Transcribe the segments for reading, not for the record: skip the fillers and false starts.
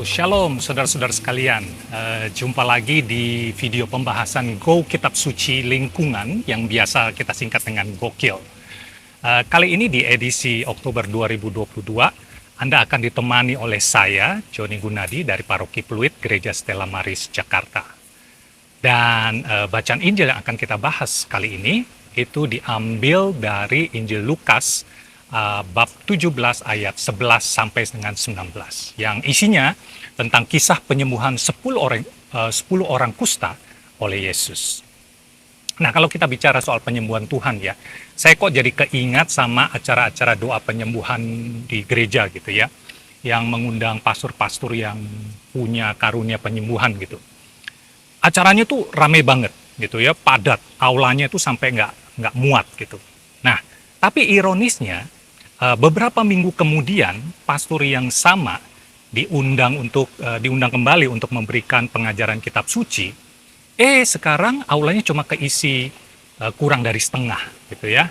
Shalom saudara-saudara sekalian. Jumpa lagi di video pembahasan Go Kitab Suci Lingkungan yang biasa kita singkat dengan Gokil. Kali ini di edisi Oktober 2022, Anda akan ditemani oleh saya, Joni Gunadi dari Paroki Pluit, Gereja Stella Maris, Jakarta. Dan bacaan Injil yang akan kita bahas kali ini itu diambil dari Injil Lukas bab 17 ayat 11 sampai dengan 19 yang isinya tentang kisah penyembuhan 10 orang kusta oleh Yesus. Nah, kalau kita bicara soal penyembuhan Tuhan ya, saya kok jadi keingat sama acara-acara doa penyembuhan di gereja gitu ya, yang mengundang pastor-pastor yang punya karunia penyembuhan gitu. Acaranya tuh rame banget gitu ya, padat, aulanya tuh sampai nggak muat gitu. Nah, tapi ironisnya beberapa minggu kemudian, pastor yang sama diundang kembali untuk memberikan pengajaran kitab suci. Sekarang aulanya cuma keisi kurang dari setengah, gitu ya.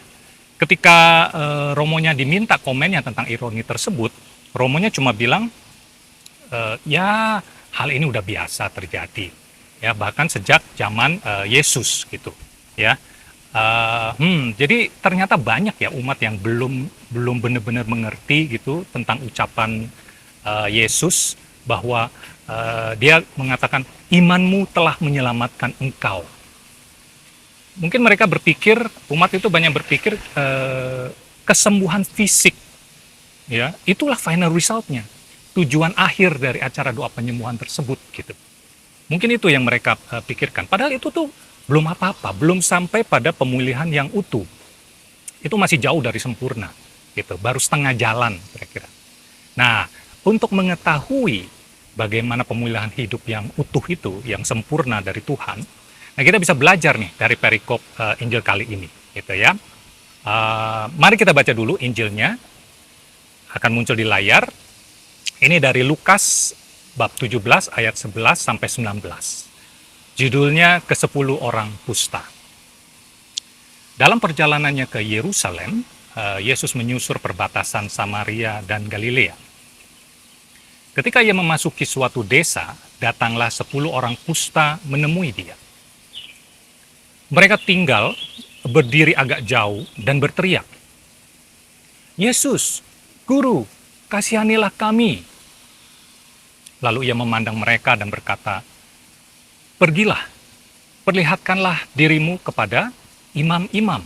Ketika romonya diminta komennya tentang ironi tersebut, romonya cuma bilang, ya hal ini udah biasa terjadi, ya bahkan sejak zaman Yesus, gitu, ya. Jadi ternyata banyak ya umat yang belum benar-benar mengerti gitu tentang ucapan Yesus bahwa dia mengatakan imanmu telah menyelamatkan engkau. Mungkin mereka berpikir, umat itu banyak berpikir kesembuhan fisik, ya itulah final resultnya, tujuan akhir dari acara doa penyembuhan tersebut gitu. Mungkin itu yang mereka pikirkan. Padahal itu tuh belum apa-apa, belum sampai pada pemulihan yang utuh. Itu masih jauh dari sempurna, gitu. Baru setengah jalan kira-kira. Nah, untuk mengetahui bagaimana pemulihan hidup yang utuh itu, yang sempurna dari Tuhan, nah kita bisa belajar nih dari perikop Injil kali ini, gitu ya. Mari kita baca dulu Injilnya, akan muncul di layar. Ini dari Lukas bab 17 ayat 11 sampai 19. Judulnya ke-10 orang kusta. Dalam perjalanannya ke Yerusalem, Yesus menyusur perbatasan Samaria dan Galilea. Ketika ia memasuki suatu desa, datanglah 10 orang kusta menemui dia. Mereka tinggal berdiri agak jauh dan berteriak, "Yesus, Guru, kasihanilah kami." Lalu ia memandang mereka dan berkata, "Pergilah, perlihatkanlah dirimu kepada imam-imam."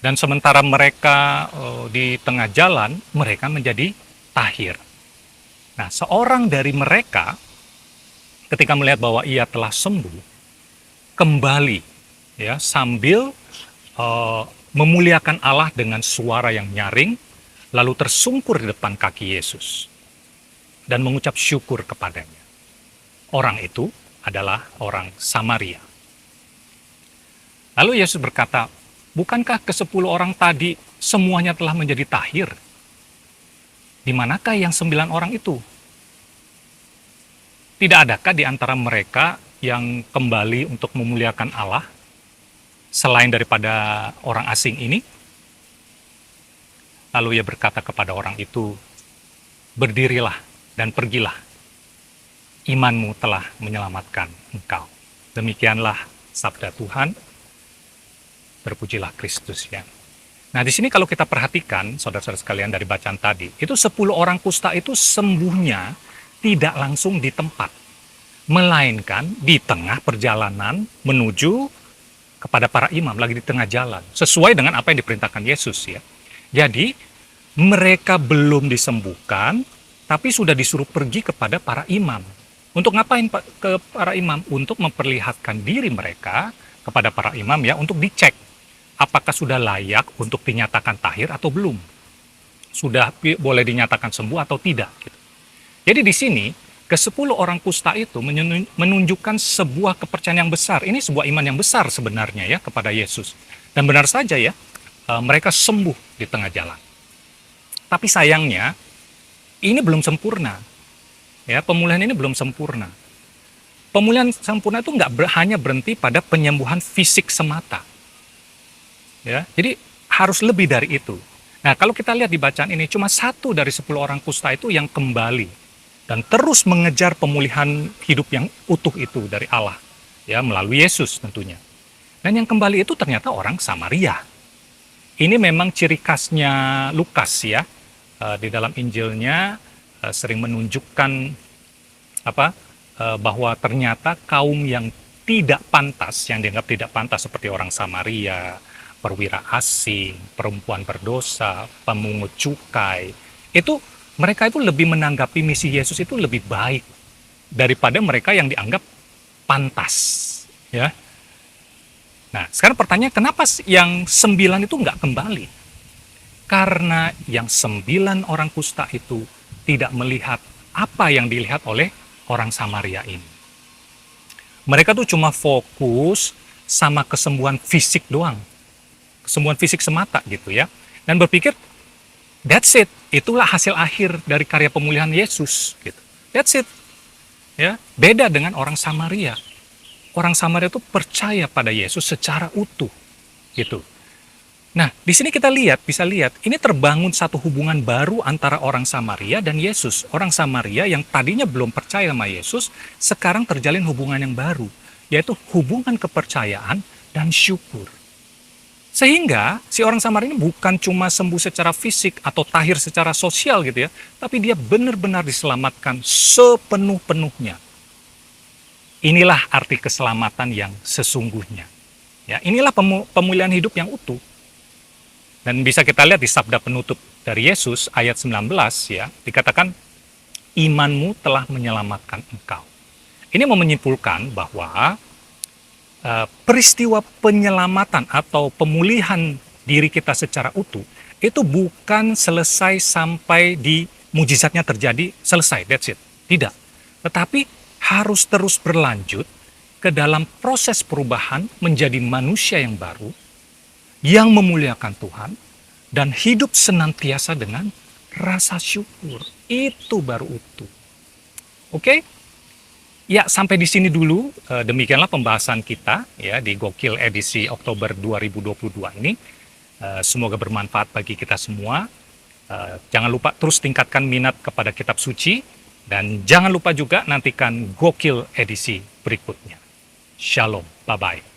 Dan sementara mereka di tengah jalan, mereka menjadi tahir. Nah, seorang dari mereka ketika melihat bahwa ia telah sembuh, kembali ya sambil memuliakan Allah dengan suara yang nyaring, lalu tersungkur di depan kaki Yesus dan mengucap syukur kepadanya. Orang itu adalah orang Samaria. Lalu Yesus berkata, "Bukankah ke-10 orang tadi semuanya telah menjadi tahir? Di manakah yang 9 orang itu? Tidak adakah di antara mereka yang kembali untuk memuliakan Allah selain daripada orang asing ini?" Lalu ia berkata kepada orang itu, "Berdirilah dan pergilah. Imanmu telah menyelamatkan engkau." Demikianlah sabda Tuhan. Berpujilah Kristus ya. Nah, di sini kalau kita perhatikan, saudara-saudara sekalian dari bacaan tadi, itu 10 orang kusta itu sembuhnya tidak langsung di tempat, melainkan di tengah perjalanan menuju kepada para imam, lagi di tengah jalan, sesuai dengan apa yang diperintahkan Yesus ya. Jadi, mereka belum disembuhkan, tapi sudah disuruh pergi kepada para imam. Untuk ngapain ke para imam? Untuk memperlihatkan diri mereka kepada para imam ya, untuk dicek apakah sudah layak untuk dinyatakan tahir atau belum. Sudah boleh dinyatakan sembuh atau tidak. Gitu. Jadi di sini, ke-10 orang kusta itu menunjukkan sebuah kepercayaan yang besar. Ini sebuah iman yang besar sebenarnya ya kepada Yesus. Dan benar saja ya, mereka sembuh di tengah jalan. Tapi sayangnya, ini belum sempurna. Ya, pemulihan ini belum sempurna. Pemulihan sempurna itu hanya berhenti pada penyembuhan fisik semata. Ya, jadi harus lebih dari itu. Nah, kalau kita lihat di bacaan ini, cuma 1 dari 10 orang kusta itu yang kembali dan terus mengejar pemulihan hidup yang utuh itu dari Allah, ya, melalui Yesus tentunya. Dan yang kembali itu ternyata orang Samaria. Ini memang ciri khasnya Lukas ya. Di dalam Injilnya sering menunjukkan bahwa ternyata kaum yang tidak pantas, yang dianggap tidak pantas seperti orang Samaria, perwira asing, perempuan berdosa, pemungut cukai, itu mereka itu lebih menanggapi misi Yesus itu lebih baik daripada mereka yang dianggap pantas, ya. Nah, sekarang pertanyaan, kenapa yang 9 itu nggak kembali? Karena yang 9 orang kusta itu tidak melihat apa yang dilihat oleh orang Samaria ini. Mereka tuh cuma fokus sama kesembuhan fisik doang. Kesembuhan fisik semata gitu ya. Dan berpikir, that's it. Itulah hasil akhir dari karya pemulihan Yesus gitu. That's it. Ya, beda dengan orang Samaria. Orang Samaria itu percaya pada Yesus secara utuh gitu. Nah, di sini kita bisa lihat, ini terbangun satu hubungan baru antara orang Samaria dan Yesus. Orang Samaria yang tadinya belum percaya sama Yesus, sekarang terjalin hubungan yang baru, yaitu hubungan kepercayaan dan syukur. Sehingga si orang Samaria ini bukan cuma sembuh secara fisik atau tahir secara sosial gitu ya, tapi dia benar-benar diselamatkan sepenuh-penuhnya. Inilah arti keselamatan yang sesungguhnya. Ya, inilah pemulihan hidup yang utuh. Dan bisa kita lihat di sabda penutup dari Yesus ayat 19 ya, dikatakan imanmu telah menyelamatkan engkau. Ini mau menyimpulkan bahwa peristiwa penyelamatan atau pemulihan diri kita secara utuh itu bukan selesai sampai di mujizatnya terjadi, selesai, that's it. Tidak. Tetapi harus terus berlanjut ke dalam proses perubahan menjadi manusia yang baru, yang memuliakan Tuhan, dan hidup senantiasa dengan rasa syukur. Itu baru utuh. Oke? Ya, sampai di sini dulu. Demikianlah pembahasan kita ya di Gokil edisi Oktober 2022 ini. Semoga bermanfaat bagi kita semua. Jangan lupa terus tingkatkan minat kepada kitab suci. Dan jangan lupa juga nantikan Gokil edisi berikutnya. Shalom, bye-bye.